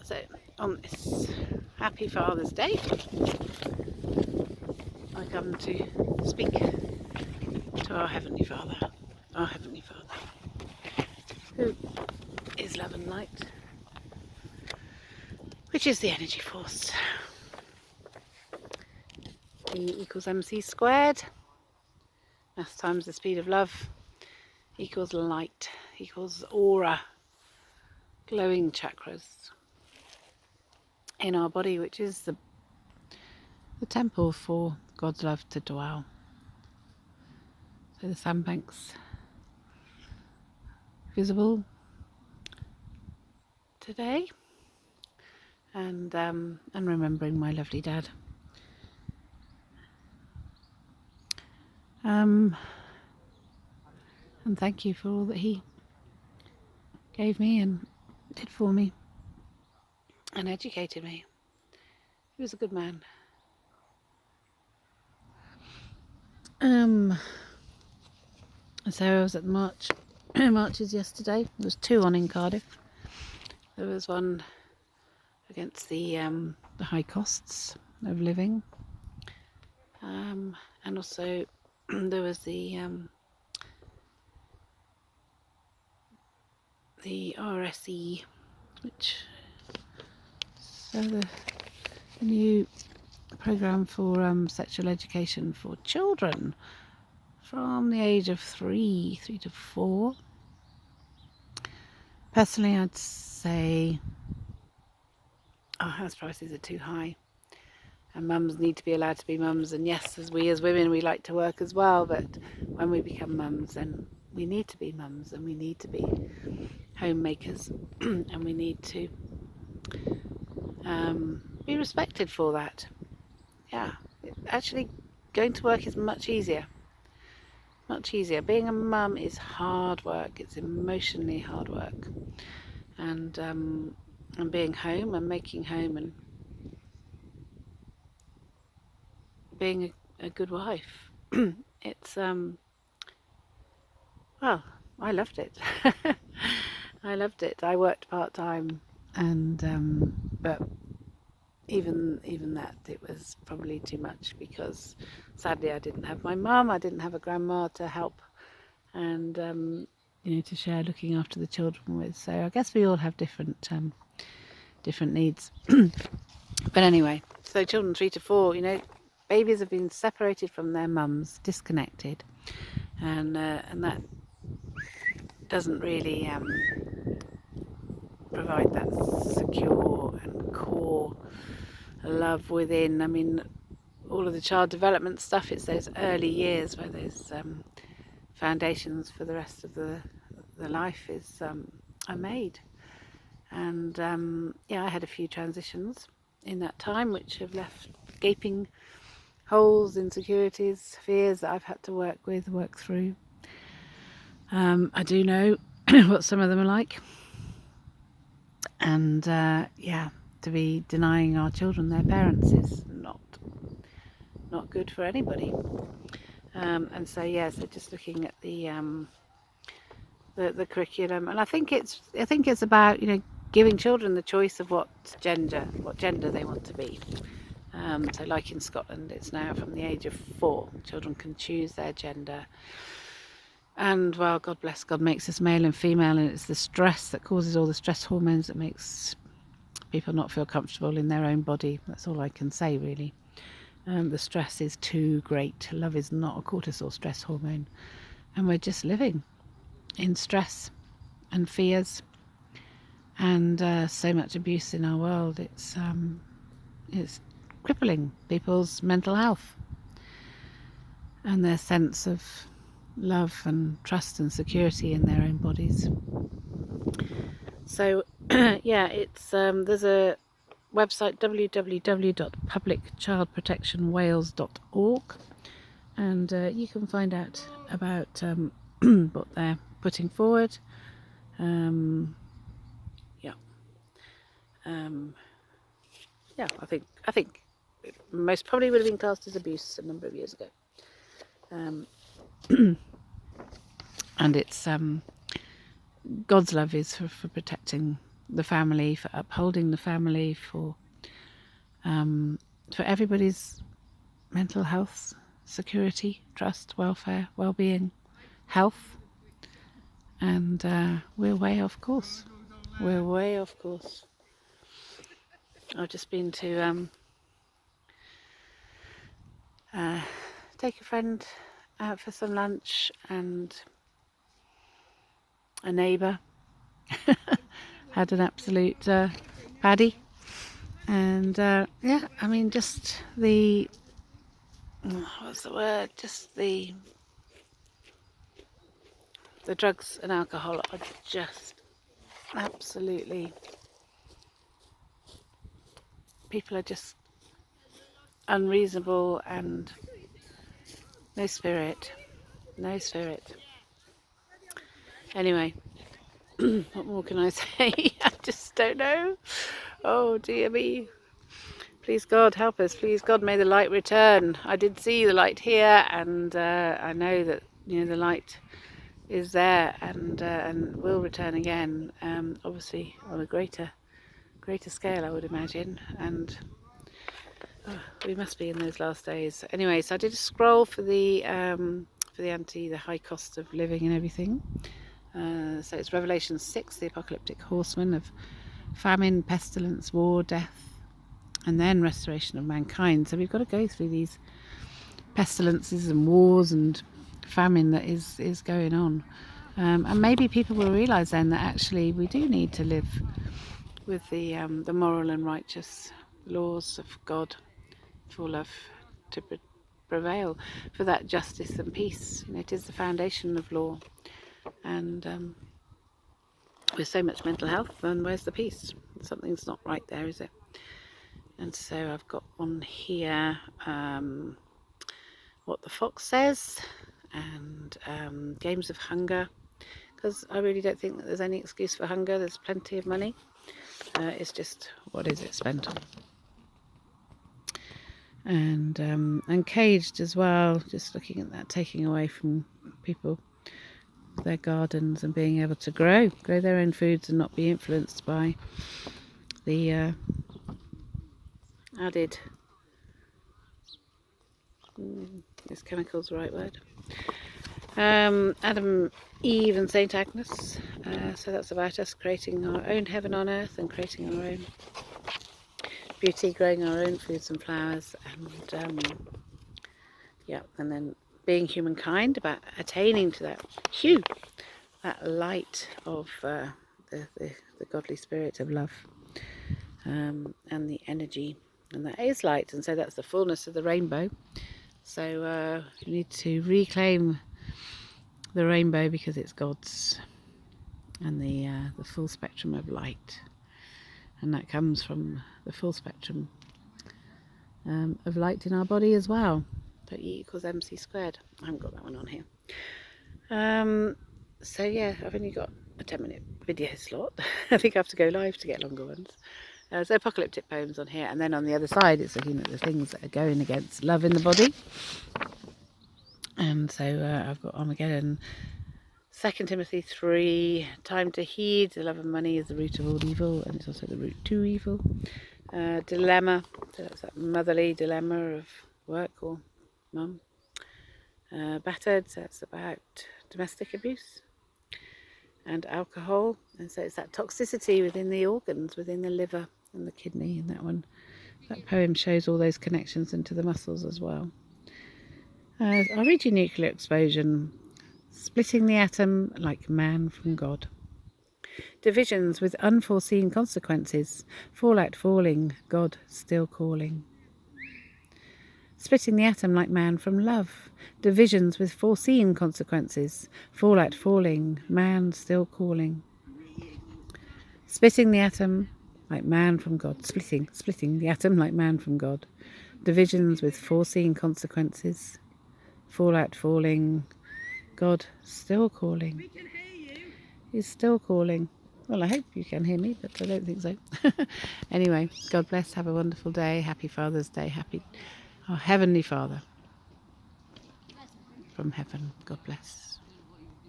So on this happy Father's Day, I come to speak to our Heavenly Father, who is love and light, which is the energy force. E equals mc squared, mass times the speed of love, equals light, equals aura, glowing chakras in our body, which is the temple for God's love to dwell. So the sandbanks visible today, and remembering my lovely dad. And thank you for all that he gave me and did for me and educated me. He was a good man. So I was at the marches yesterday. There was 2 on in Cardiff. There was one against the high costs of living, and also there was the RSE, which the new program for sexual education for children from the age of 3 to 4. Personally, I'd say house prices are too high, and mums need to be allowed to be mums. And yes, as women, we like to work as well, but when we become mums, then we need to be mums, and we need to be homemakers, and we need to be respected for that. Yeah, actually, going to work is much easier. Much easier. Being a mum is hard work. It's emotionally hard work, and being home and making home and being a good wife. It's well, I loved it. I loved it. I worked part-time, and but even that, it was probably too much, because sadly I didn't have my mum, I didn't have a grandma to help, and to share looking after the children with. So I guess we all have different needs. But anyway, so children 3 to 4, babies have been separated from their mums, disconnected, and that doesn't really provide that secure and core love within. I mean, all of the child development stuff, it's those early years where those foundations for the rest of the life are made. And I had a few transitions in that time which have left gaping holes, insecurities, fears that I've had to work through. I do know what some of them are like, and to be denying our children their parents is not good for anybody. And so just looking at the curriculum, and I think it's about giving children the choice of what gender they want to be. So like in Scotland, it's now from the age of 4 children can choose their gender. And well, God makes us male and female, and it's the stress that causes all the stress hormones that makes people not feel comfortable in their own body. That's all I can say, really. The stress is too great. Love is not a cortisol stress hormone, and we're just living in stress and fears, and so much abuse in our world. It's crippling people's mental health and their sense of love and trust and security in their own bodies. So it's there's a website, www.publicchildprotectionwales.org, and you can find out about what they're putting forward. I think most probably would have been classed as abuse a number of years ago. And it's God's love is for protecting the family, for upholding the family, for everybody's mental health, security, trust, welfare, well-being, health. And we're way off course. We're way off course. I've just been to take a friend out for some lunch, and a neighbour had an absolute paddy. And yeah, I mean, just the, what's the word, just the drugs and alcohol are just absolutely, people are just unreasonable, and no spirit. Anyway, what more can I say? I just don't know. Oh dear me. Please God help us. Please God, may the light return. I did see the light here, and I know that, you know, the light is there, and will return again. Obviously on a greater scale, I would imagine. And we must be in those last days. Anyway, so I did a scroll for the the high cost of living and everything. So it's Revelation 6, the apocalyptic horsemen of famine, pestilence, war, death, and then restoration of mankind. So we've got to go through these pestilences and wars and famine that is going on. And maybe people will realise then that actually we do need to live with the moral and righteous laws of God for love to prevail, for that justice and peace. You know, it is the foundation of law. And with so much mental health, then where's the peace? Something's not right there, is it? And so I've got on here what the fox says, and games of hunger, because I really don't think that there's any excuse for hunger. There's plenty of money. It's just, what is it spent on? And caged as well, just looking at that, taking away from people their gardens and being able to grow their own foods and not be influenced by the added, is chemicals the right word? Adam, Eve and St. Agnes. So that's about us creating our own heaven on earth and creating our own beauty, growing our own foods and flowers, and yeah, and then being humankind, about attaining to that light of the godly spirit of love, and the energy, and that is light, and so that's the fullness of the rainbow. So you need to reclaim the rainbow because it's God's, and the full spectrum of light, and that comes from the full spectrum of light in our body as well. So E equals MC squared. I haven't got that one on here. So yeah, I've only got a 10-minute video slot. I think I have to go live to get longer ones. So apocalyptic poems on here, and then on the other side it's looking at the things that are going against love in the body. And so I've got Armageddon, 2 Timothy 3, time to heed, the love of money is the root of all evil, and it's also the root to evil. Dilemma, so that's that motherly dilemma of work or mum. Battered, so that's about domestic abuse. And alcohol, and so it's that toxicity within the organs, within the liver and the kidney, and that poem shows all those connections into the muscles as well. I'll read you Nuclear Explosion. Splitting the atom like man from God. Divisions with unforeseen consequences. Fallout falling, God still calling. Splitting the atom like man from love. Divisions with foreseen consequences. Fallout falling, man still calling. Splitting the atom like man from God. Splitting the atom like man from God. Divisions with foreseen consequences. Fallout falling, God still calling. We can hear you. He's still calling. Well, I hope you can hear me, but I don't think so. Anyway, God bless. Have a wonderful day. Happy Father's Day. Happy our Heavenly Father from heaven. God bless.